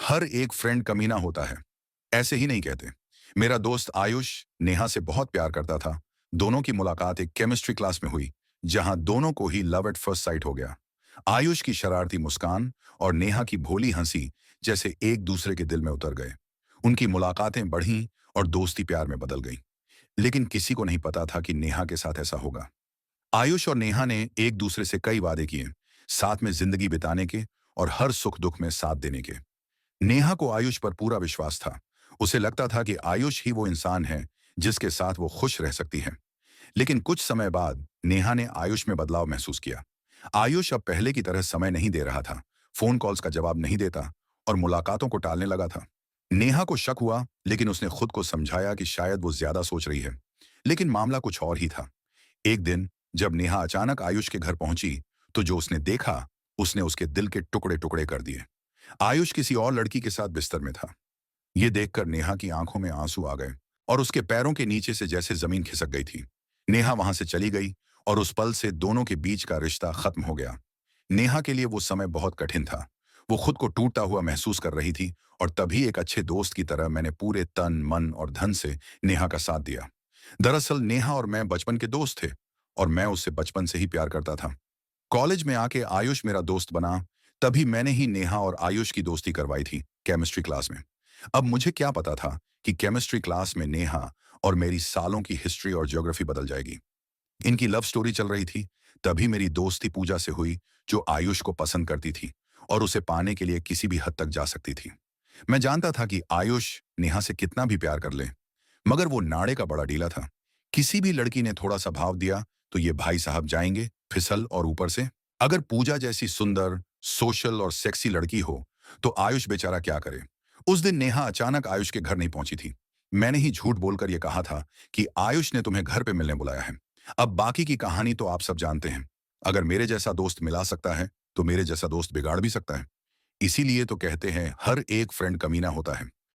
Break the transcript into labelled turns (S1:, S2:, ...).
S1: हर एक फ्रेंड कमीना होता है, ऐसे ही नहीं कहते। मेरा दोस्त आयुष नेहा से बहुत प्यार करता था। दोनों की मुलाकात एक केमिस्ट्री क्लास में हुई, जहां दोनों को ही लव एट फर्स्ट साइट हो गया। आयुष की शरारती मुस्कान और नेहा की भोली हंसी जैसे एक दूसरे के दिल में उतर गए। उनकी मुलाकातें बढ़ीं और दोस्ती प्यार में बदल गई। लेकिन किसी को नहीं पता था कि नेहा के साथ ऐसा होगा। आयुष और नेहा ने एक दूसरे से कई वादे किए, साथ में जिंदगी बिताने के और हर सुख दुख में साथ देने के। नेहा को आयुष पर पूरा विश्वास था। उसे लगता था कि आयुष ही वो इंसान है जिसके साथ वो खुश रह सकती है। लेकिन कुछ समय बाद नेहा ने आयुष में बदलाव महसूस किया। आयुष अब पहले की तरह समय नहीं दे रहा था, फोन कॉल्स का जवाब नहीं देता और मुलाकातों को टालने लगा था। नेहा को शक हुआ, लेकिन उसने खुद को समझाया कि शायद वो ज्यादा सोच रही है। लेकिन मामला कुछ और ही था। एक दिन जब नेहा अचानक आयुष के घर पहुंची, तो जो उसने देखा, उसने उसके दिल के टुकड़े टुकड़े कर दिए। आयुष किसी और लड़की के साथ बिस्तर में था। ये देखकर नेहा की आंखों में आंसू आ गए और उसके पैरों के नीचे से जैसे जमीन खिसक गई थी। नेहा वहां से चली गई और उस पल से दोनों के बीच का रिश्ता खत्म हो गया। नेहा के लिए वो समय बहुत कठिन था। वो खुद को टूटता हुआ महसूस कर रही थी और तभी एक अच्छे दोस्त की तरह मैंने पूरे तन, मन और धन से नेहा का साथ दिया। दरअसल नेहा और मैं बचपन के दोस्त थे और मैं उससे बचपन से ही प्यार करता था। कॉलेज में आके आयुष मेरा दोस्त बना, तभी मैंने ही नेहा और आयुष की दोस्ती करवाई थी केमिस्ट्री क्लास में। अब मुझे क्या पता था कि केमिस्ट्री क्लास में नेहा और मेरी सालों की हिस्ट्री और ज्योग्राफी बदल जाएगी। इनकी लव स्टोरी चल रही थी। तभी मेरी दोस्ती पूजा से हुई, जो आयुष को पसंद करती थी और उसे पाने के लिए किसी भी हद तक जा सकती थी। मैं जानता था कि आयुष नेहा से कितना भी प्यार कर ले, मगर वो नाड़े का बड़ा ढीला था। किसी भी लड़की ने थोड़ा सा भाव दिया तो ये भाई साहब जाएंगे फिसल, और ऊपर से अगर पूजा जैसी सुंदर, सोशल और सेक्सी लड़की हो तो आयुष बेचारा क्या करे। उस दिन नेहा अचानक आयुष के घर नहीं पहुंची थी। मैंने ही झूठ बोलकर यह कहा था कि आयुष ने तुम्हें घर पे मिलने बुलाया है। अब बाकी की कहानी तो आप सब जानते हैं। अगर मेरे जैसा दोस्त मिला सकता है तो मेरे जैसा दोस्त बिगाड़ भी सकता है। इसीलिए तो कहते हैं हर एक फ्रेंड कमीना होता है।